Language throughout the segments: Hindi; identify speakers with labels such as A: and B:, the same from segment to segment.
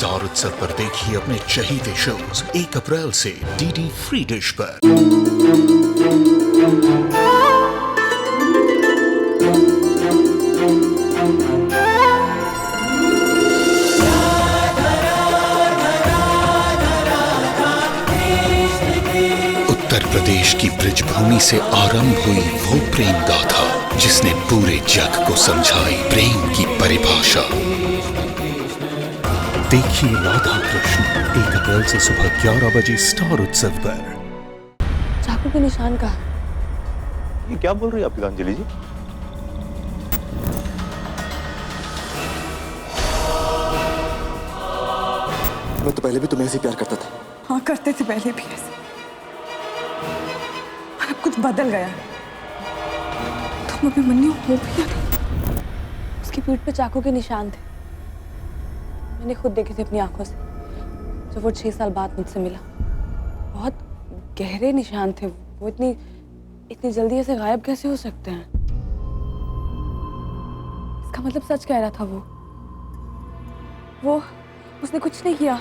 A: स्टार उत्सव पर देखिए अपने चहीते शोज 1 अप्रैल से डीडी फ्री डिश पर। उत्तर प्रदेश की ब्रजभूमि से आरंभ हुई वो प्रेम गाथा जिसने पूरे जग को समझाई प्रेम की परिभाषा। देखिए राधा कृष्ण 1 अप्रैल से सुबह 11 बजे स्टार उत्सव पर।
B: चाकू के निशान कहाँ?
C: ये क्या बोल रही है आप गीतांजलि जी?
D: मैं तो पहले भी तुम्हें ऐसे प्यार करता था।
B: हाँ करते थे पहले भी ऐसे, पर अब कुछ बदल गया है। तुम अभिमन्यु हो भी या नहीं? उसकी पीठ पे चाकू के निशान थे, मैंने खुद देखे थे अपनी आंखों से जब वो 6 साल बाद मुझसे मिला। बहुत गहरे निशान थे वो, इतनी जल्दी ऐसे गायब कैसे हो सकते हैं? इसका मतलब सच कह रहा था वो उसने कुछ नहीं किया।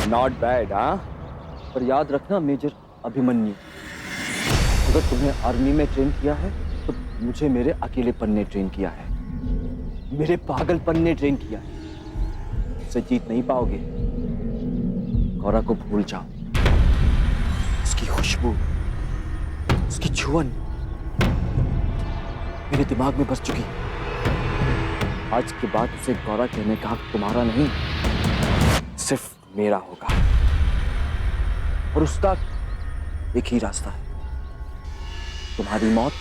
E: नॉट बैड, हाँ? पर याद रखना मेजर अभिमन्यु, अगर तुम्हें आर्मी में ट्रेन किया है तो मुझे मेरे अकेलेपन ने ट्रेन किया है, मेरे पागलपन ने ट्रेन किया है। उससे जीत नहीं पाओगे। गौरा को भूल जाओ, उसकी खुशबू, उसकी छुअन मेरे दिमाग में बस चुकी। आज के बाद उसे गौरा कहने का हक तुम्हारा नहीं, सिर्फ मेरा होगा। और उसका एक ही रास्ता है, तुम्हारी मौत।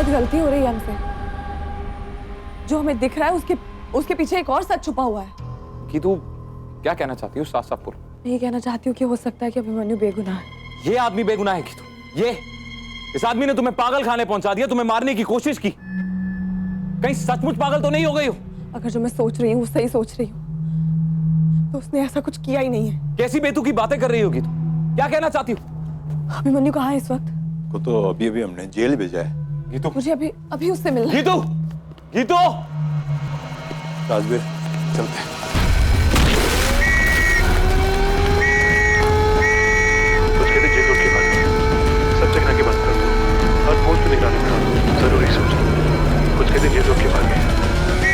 B: गलती हो रही है हमसे। जो हमें दिख रहा है उसके पीछे एक और सच छुपा हुआ है।
F: कि तू क्या कहना चाहती है? साफ साफ बोल।
B: मैं ये कहना चाहती हूँ कि हो सकता है कि अभिमन्यु बेगुनाह है।
F: ये आदमी बेगुनाह है कि तू? इस आदमी ने तुम्हें पागल खाने पहुंचा दिया, तुम्हें मारने की कोशिश की। कहीं सचमुच पागल तो नहीं हो गई हो?
B: अगर जो मैं सोच रही हूँ वो सही सोच रही हूँ तो उसने ऐसा कुछ किया ही नहीं है।
F: कैसी बेतुकी बातें कर रही होगी तू? क्या कहना चाहती हो?
B: अभिमन्यु कहाँ है इस वक्त?
C: को तो अभी अभी हमने जेल भेजा है।
F: गीतू,
B: मुझे अभी अभी उससे मिलना है।
F: गीतू, गीतू।
C: राजवीर चलते हैं।
G: कुछ कहते जेल रोक के बाद सब जगह के बंद कर दो, हर पोस्ट पे निगरानी बढ़ा दो, जरूरी सोचो। कुछ कहते जेल रोक के बाद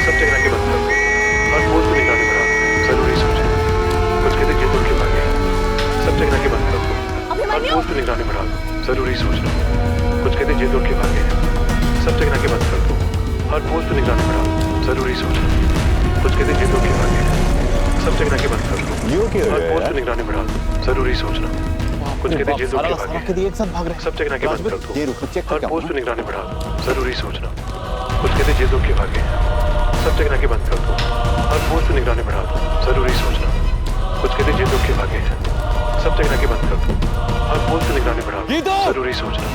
G: सब जगह के बंद कर दो, हर पोस्ट पे निगरानी बढ़ा दो, जरूरी सोचो। कुछ कहते जेल रोक के बाद सब जगह के बंद कर दो, हर पोस्ट पे निगरानी बढ़ा दो, जरूरी सोचना। कुछ कहते जेल रोक के बाद सब जगह के बंद कर दो, हर पोस्ट पे निगरानी बढ़ा दो, जरूरी सोचना। कुछ कहते जेल रोक के बाद सब जगह के बंद कर दो, हर पोस्ट पे निगरानी बढ़ा दो, जरूरी सोचना। कुछ कहते जेल रोक के बाद
F: एक साथ भाग रहे
G: सब जगह के बंद कर दो,
F: ये रुको, चेक
G: हर
F: करके
G: पोस्ट पे निगरानी बढ़ा दो, जरूरी सोचना। कुछ कहते जेल रोक के भागे सब जगह के बंद कर दो, हर पोस्ट पे निगरानी बढ़ा दो, जरूरी सोचना। कुछ कहते जेल रोक के भागे सब जगह के बंद कर दो, हर पोस्ट पे निगरानी बढ़ा दो, जरूरी सोचना।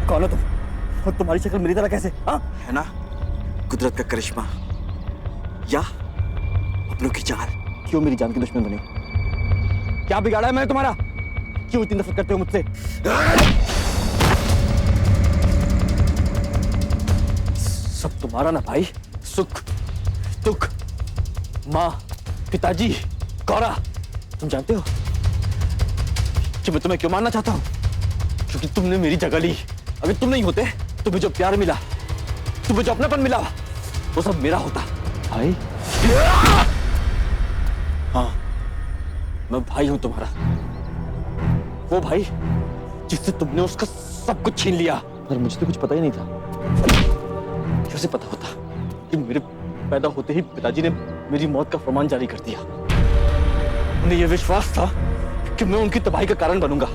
E: कौन हो तुम? और तुम्हारी शक्ल मेरी तरह कैसे? हाँ?
D: है ना कुदरत का करिश्मा या अपनों की चाल।
E: क्यों मेरी जान की दुश्मन बने? क्या बिगाड़ा है मैंने तुम्हारा? क्यों इतनी नफरत करते हो मुझसे? सब तुम्हारा ना भाई। सुख, दुख, माँ, पिताजी, गौरा। तुम जानते हो कि मैं तुम्हें क्यों मारना चाहता हूँ? क्योंकि तुमने मेरी जगह ली। अगर तुम नहीं होते, तुम्हें जो प्यार मिला, तुम्हें जो अपनापन मिला, वो सब मेरा होता। भाई? हाँ, मैं भाई हूं तुम्हारा। वो भाई जिससे तुमने उसका सब कुछ छीन लिया। पर मुझे तो कुछ पता ही नहीं था। कैसे पता होता कि मेरे पैदा होते ही पिताजी ने मेरी मौत का फरमान जारी कर दिया। उन्हें यह विश्वास था कि मैं उनकी तबाही का कारण बनूंगा,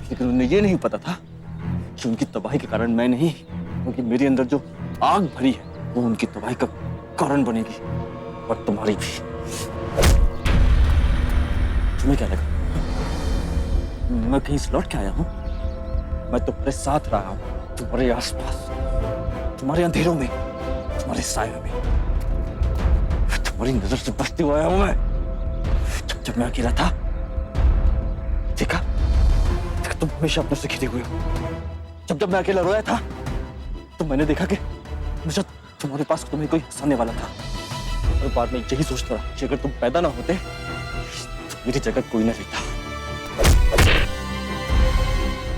E: लेकिन उन्हें यह नहीं पता था कि उनकी तबाही के कारण मैं नहीं, क्योंकि मेरे अंदर जो आग भरी है वो उनकी तबाही का कारण बनेगी, और तुम्हारी भी। तुम्हें क्या लगा मैं कहीं से लौट के आया हूं? मैं तुम्हारे साथ रहा हूं, तुम्हारे आसपास, तुम्हारे अंधेरों में, तुम्हारे सायों में, तुम्हारी नजर से बचते हुए आया हूं मैं। जब मैं अकेला था, देखा तुम हमेशा अपनों से घिरे हुए हो। जब मैं अकेला रोया था तो मैंने देखा कि हमेशा तुम्हारे पास तुम्हें कोई हंसाने वाला था। और बाद में यही सोचता रहा कि अगर तुम पैदा ना होते तो मेरी जगह कोई ना रहता।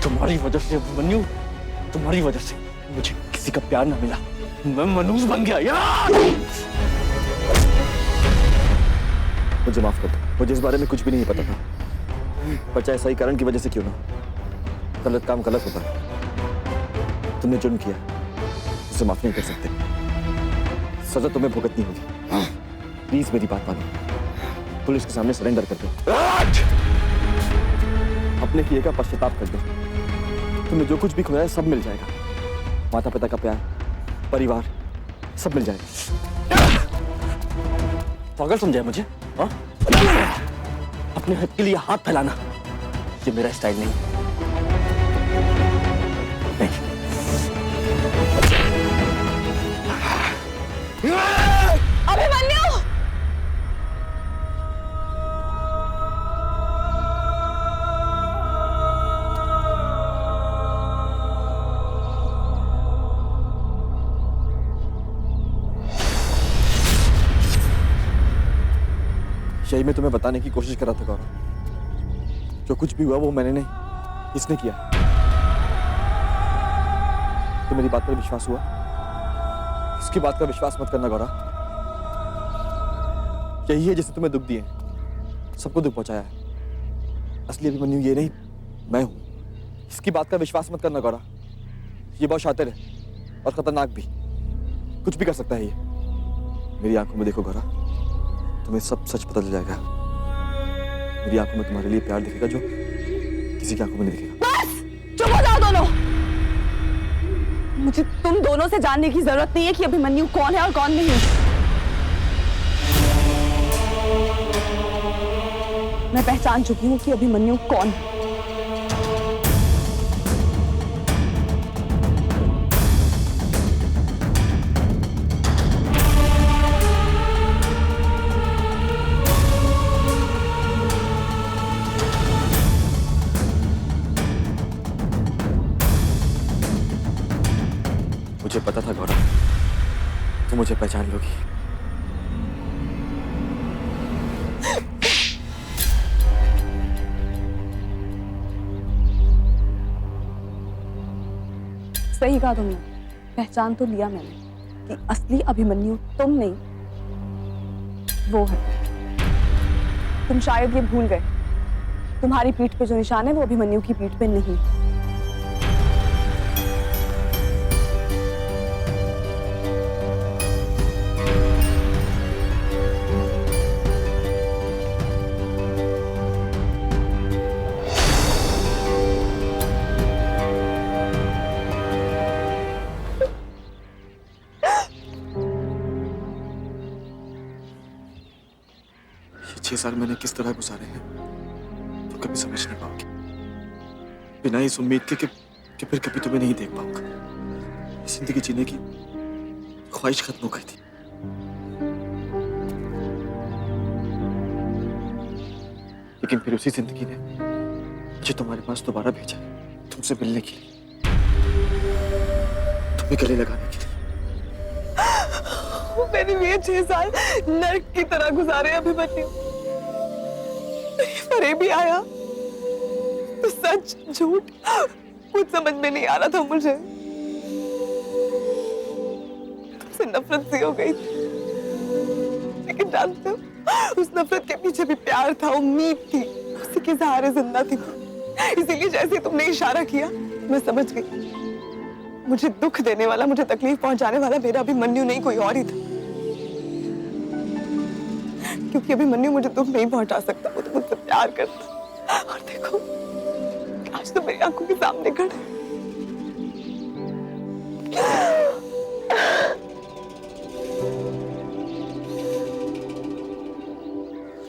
E: तुम्हारी वजह से मन्नू, तुम्हारी वजह से मुझे किसी का प्यार ना मिला। मैं मनूस बन गया यार। मुझे माफ कर दो, मुझे इस बारे में कुछ भी नहीं पता था। पर चाहे सही कारण की वजह से क्यों ना, गलत काम गलत होता है। तुमने जुर्म किया, उसे माफ नहीं कर सकते। सजा तुम्हें भुगतनी होगी। प्लीज मेरी बात मानो, पुलिस के सामने सरेंडर कर दो। अपने किए का पश्चाताप कर दो। तुम्हें जो कुछ भी खोया है सब मिल जाएगा। माता पिता का प्यार, परिवार, सब मिल जाएगा। पागल समझा मुझे? हाँ? अपने हक के लिए हाथ फैलाना ये मेरा स्टाइल नहीं।
B: अभिमन्यु!
E: यही मैं तुम्हें बताने की कोशिश कर रहा था गौरव। जो कुछ भी हुआ वो मैंने नहीं, इसने किया। तो मेरी बात पर विश्वास हुआ? इसकी बात का विश्वास मत करना गौरा। यही है जिसने तुम्हें दुख दिए, सबको दुख पहुंचाया है। असली अभिमन्यु ये नहीं, मैं हूं। इसकी बात का विश्वास मत करना गौरा। ये बहुत शातिर है और खतरनाक भी, कुछ भी कर सकता है ये। मेरी आंखों में देखो गौरा, तुम्हें सब सच पता चल जाएगा। मेरी आंखों में तुम्हारे लिए प्यार दिखेगा जो किसी की आंखों में नहीं दिखेगा।
B: बस चुप हो जाओ दोनों। मुझे तुम दोनों से जानने की जरूरत नहीं है कि अभिमन्यु कौन है और कौन नहीं। मैं पहचान चुकी हूं कि अभिमन्यु कौन है।
E: मुझे पता था गौरव, तुम मुझे पहचान लोगी।
B: सही कहा तुमने, पहचान तो लिया मैंने कि असली अभिमन्यु तुम नहीं, वो है। तुम शायद ये भूल गए, तुम्हारी पीठ पे जो निशान है वो अभिमन्यु की पीठ पे नहीं।
E: ये 6 साल मैंने किस तरह गुजारे हैं तो कभी समझ नहीं पाओगे। बिना इस उम्मीद के कि फिर कभी तुम्हें नहीं देख पाऊंगा। जिंदगी जीने की ख्वाहिश खत्म हो गई थी। लेकिन फिर उसी जिंदगी ने मुझे तुम्हारे पास दोबारा भेजा, तुमसे मिलने के लिए, तुम्हें गले लगाने के लिए।
B: मैंने ये 6 साल नर्क की तरह गुजारे अभिमन्यु। फरे भी आया तो सच झूठ कुछ समझ में नहीं आ रहा था मुझे। तुमसे नफरत सी हो गई थी, लेकिन जानते हो उस नफरत के पीछे भी प्यार था, उम्मीद थी, उसी के सहारे जिंदा थी। इसीलिए जैसे तुमने इशारा किया मैं समझ गई, मुझे दुख देने वाला, मुझे तकलीफ पहुंचाने वाला मेरा अभिमन्यु नहीं कोई और ही था। क्योंकि अभिमन्यु मुझे दुख नहीं पहुंचा सकता, वो तो मुझसे प्यार करता। और देखो आज तो मेरी आंखों के सामने खड़े।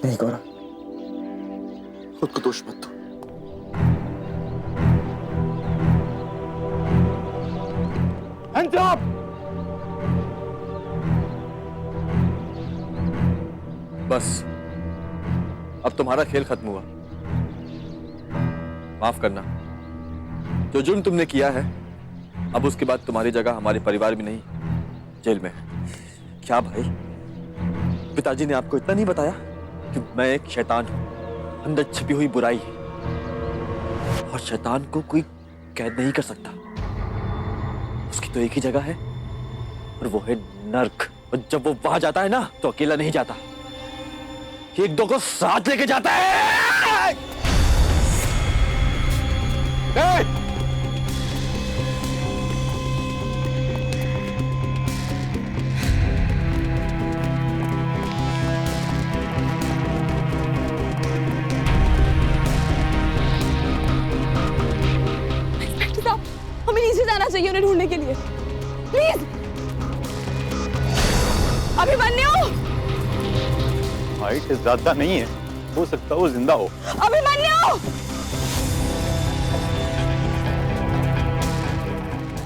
E: नहीं गौरा, खुद को दोष मत दो। Hands up! बस अब तुम्हारा खेल खत्म हुआ। माफ करना, जो जुर्म तुमने किया है अब उसके बाद तुम्हारी जगह हमारे परिवार में नहीं, जेल में है। क्या भाई, पिताजी ने आपको इतना नहीं बताया कि मैं एक शैतान हूं, अंदर छिपी हुई बुराई, और शैतान को कोई कैद नहीं कर सकता। उसकी तो एक ही जगह है और वो है नर्क। और जब वो वहां जाता है ना तो अकेला नहीं जाता, एक दो को साथ लेके जाता है।
B: इंस्पेक्टर साहब, हमें नीचे जाना चाहिए उन्हें ढूंढने के लिए। प्लीज अभिमन्यु!
C: हाइट ज्यादा नहीं है, हो सकता है वो जिंदा हो।
B: अभिमन्यु!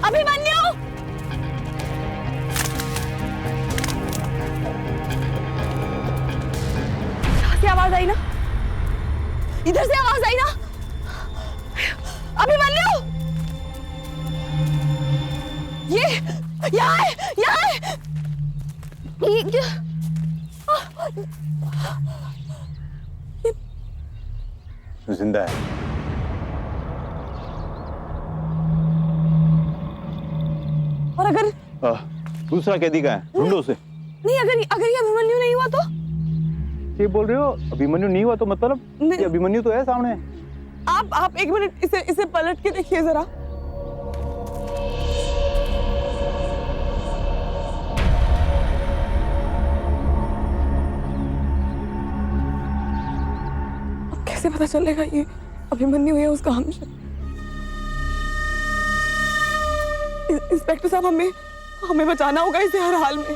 B: अभिमन्यु! कहाँ से आवाज आई ना? इधर से आवाज आई ना? अभिमन्यु! ये यहाँ है, यहाँ है। ये क्या?
C: जिंदा है।
B: और अगर
C: दूसरा कैदी का है, ढूंढो उसे।
B: नहीं, अगर ये अभिमन्यु नहीं हुआ तो?
C: ये बोल रहे हो अभिमन्यु नहीं हुआ तो मतलब? ये अभिमन्यु तो है सामने।
B: आप एक मिनट इसे पलट के देखिए जरा। अब कैसे पता चलेगा ये अभिमन्यु है उसका हम? इंस्पेक्टर साहब, हमें बचाना होगा इसे हर हाल में।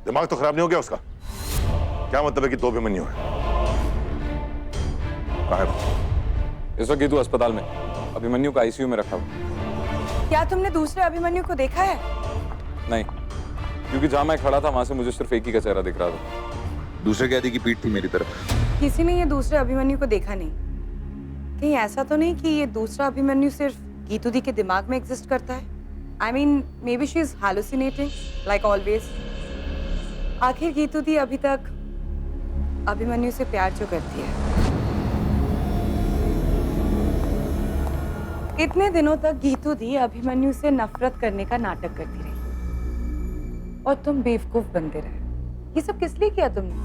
H: दिमाग तो खराब नहीं हो गया उसका? क्या मतलब है कि दो अभिमन्यु है? कहाँ है वो?
F: इस वक्त गीतू अस्पताल में, अभिमन्यु का आईसीयू में रखा हुआ।
B: क्या तुमने दूसरे अभिमन्यु को देखा है?
F: नहीं, क्योंकि जहां मैं खड़ा था वहां से मुझे सिर्फ एक ही का चेहरा दिख रहा था।
H: दूसरे कैदी की पीठ थी मेरी तरफ।
I: किसी ने ये दूसरे अभिमन्यु को देखा नहीं? कहीं ऐसा तो नहीं कि ये दूसरा अभिमन्यु सिर्फ गीतू दी के दिमाग में एग्जिस्ट करता है? I mean, may be she is hallucinating like always. आखिर गीतू दी अभी तक अभिमन्यु से प्यार जो करती है। इतने दिनों तक गीतू दी अभिमन्यु से नफरत करने का नाटक करती रही और तुम बेवकूफ बनते रहे। ये सब किस लिए किया तुमने?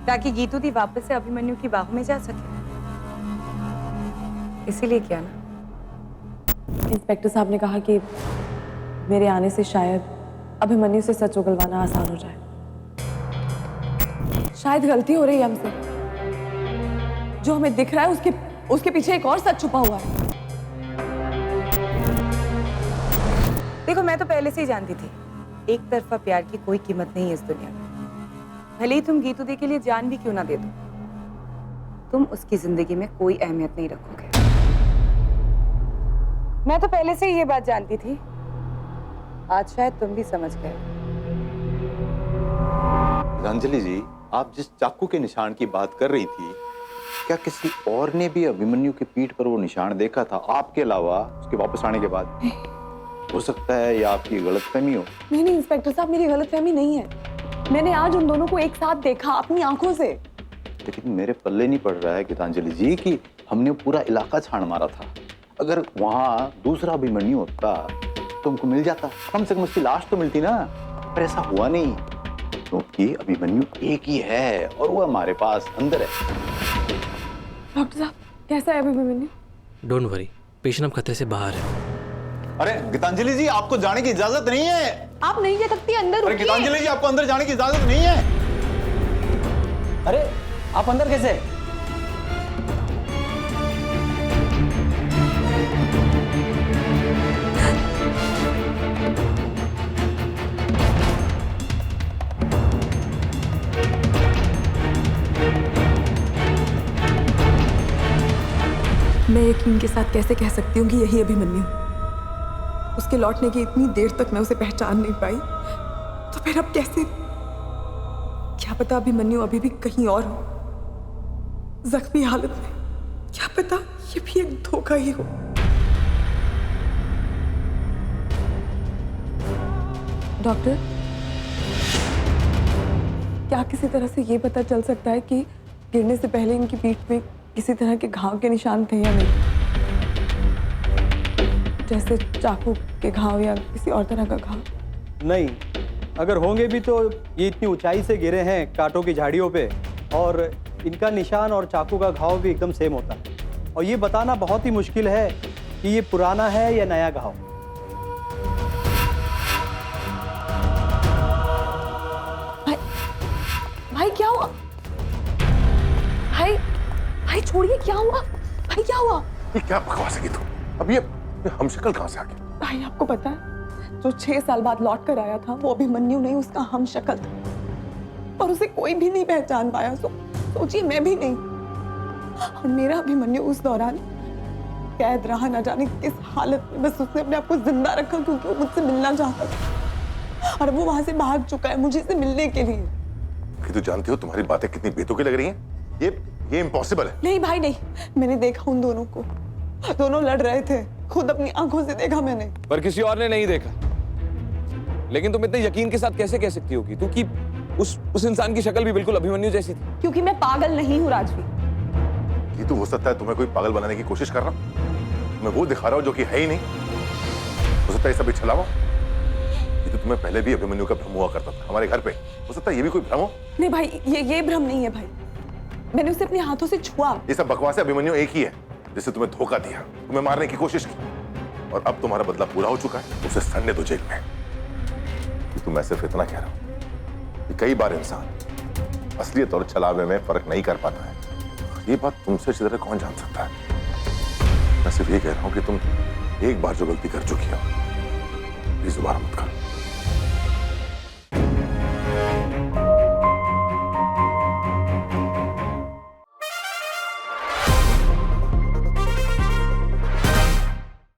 I: ताकि गीतू दी वापस से अभिमन्यु की बाहों में जा सके, इसीलिए किया ना?
B: इंस्पेक्टर साहब ने कहा कि मेरे आने से शायद अभिमन्यु से सच उगलवाना आसान हो जाए। शायद गलती हो रही है हमसे। जो हमें दिख रहा है उसके पीछे एक और सच छुपा हुआ है।
I: देखो, मैं तो पहले से ही जानती थी एक तरफा प्यार की कोई कीमत नहीं है इस दुनिया में। भले ही तुम गीतू दी के लिए जान भी क्यों ना दे दो, तुम उसकी जिंदगी में कोई अहमियत नहीं रखोगे। मैं तो पहले से ही ये बात जानती थी, आज शायद तुम भी समझ गए।
C: गीतांजलि जी, आप जिस चाकू के निशान की बात कर रही थी, क्या किसी और ने भी अभिमन्यु की पीठ पर वो निशान देखा था आपके अलावा उसके वापस आने के बाद? हो सकता है या आपकी गलतफहमी हो।
B: नहीं इंस्पेक्टर साहब, मेरी गलतफहमी नहीं है। मैंने आज उन दोनों को एक साथ देखा अपनी आंखों से।
C: लेकिन मेरे पल्ले नहीं पड़ रहा है गीतांजलि जी कि हमने पूरा इलाका छान मारा था। अगर वहां दूसरा अभिमन्यु होता तो हमको मिल जाता, कम से कम उसकी लाश तो मिलती ना। पर ऐसा हुआ नहीं, क्योंकि अभिमन्यु एक ही है और वो हमारे पास अंदर है।
B: डॉक्टर साहब, कैसा है अभिमन्यु?
J: डोंट वरी, पेशेंट अब खतरे से बाहर है।
C: अरे गीतांजलि जी, आपको जाने की इजाजत नहीं है।
B: आप नहीं जा सकती, अंदर।
C: अरे गीतांजलि जी, आपको अंदर जाने की इजाजत नहीं है।
E: अरे आप अंदर कैसे?
B: मैं यकीन के साथ कैसे कह सकती हूँ कि यही अभिमन्यु? उसके लौटने की इतनी देर तक मैं उसे पहचान नहीं पाई, तो फिर अब कैसे? क्या पता अभिमन्यु अभी भी कहीं और हो, जख्मी हालत में। क्या पता ये भी एक धोखा ही हो। डॉक्टर, क्या किसी तरह से ये पता चल सकता है कि गिरने से पहले इनकी पीठ पे किसी तरह के घाव के निशान थे या नहीं? जैसे चाकू के घाव या किसी और तरह का घाव?
E: नहीं, अगर होंगे भी तो ये इतनी ऊंचाई से गिरे हैं कांटों की झाड़ियों पे, और इनका निशान और चाकू का घाव भी एकदम सेम होता है। और ये बताना बहुत ही मुश्किल है कि ये पुराना है या नया घाव।
B: भाई क्या हुआ? भाई छोड़िए, क्या हुआ? भाई क्या हुआ?
H: ये क्या बकवास है तू? अब ये हम शक्ल कहां से आ गया?
B: भाई आपको पता है, जो 6 साल बाद लौट कर आया था वो अभिमन्यु नहीं, उसका हम शक्ल था, और उसे कोई भी नहीं पहचान पाया। सोचिए, मैं भी नहीं। और मेरा अभिमन्यु उस दौरान कैद रहा, न जाने किस हालत में। बस उसने अपने आप को जिंदा रखा क्योंकि वो मुझसे मिलना चाहता था, और वो वहां से भाग चुका है मुझे से मिलने के लिए।
H: कि तू जानती हो तुम्हारी बातें कितनी बेतुकी लग रही हैं? ये इम्पॉसिबल है।
B: नहीं भाई नहीं, मैंने देखा उन दोनों को, दोनों लड़ रहे थे, खुद अपनी आंखों से देखा मैंने।
F: पर किसी और ने नहीं देखा। लेकिन तुम इतने यकीन के साथ कैसे कह सकती हो कि उस इंसान की शक्ल भी बिल्कुल अभिमन्यु जैसी थी?
B: क्योंकि मैं पागल नहीं हूँ राजवी।
H: ये तो हो सकता है तुम्हें कोई पागल बनाने की कोशिश कर रहा हूं। मैं वो दिखा रहा हूं जो कि है ही नहीं। हो सकता है ये सब छलावा। ये तो तुम्हें पहले भी अभिमन्यु का भ्रम हुआ करता था हमारे घर पे। हो सकता है ये भी कोई भ्रम हो।
B: नहीं भाई, ये भ्रम नहीं है भाई। मैंने उसे अपने हाथों से छुआ।
H: ये सब बकवास है। अभिमन्यु एक ही है जिससे तुम्हें धोखा दिया, तुम्हें मारने की कोशिश की, और अब तुम्हारा बदला पूरा हो चुका है। उसे सड़ने दो जेल में। तो मैं सिर्फ इतना कह रहा हूं कि कई बार इंसान असलियत और छलावे में फर्क नहीं कर पाता है। ये बात तुमसे अच्छी तरह कौन जान सकता है। मैं सिर्फ ये कह रहा हूं कि तुम एक बार जो गलती कर चुकी हो, प्लीज दोबारा मत करो।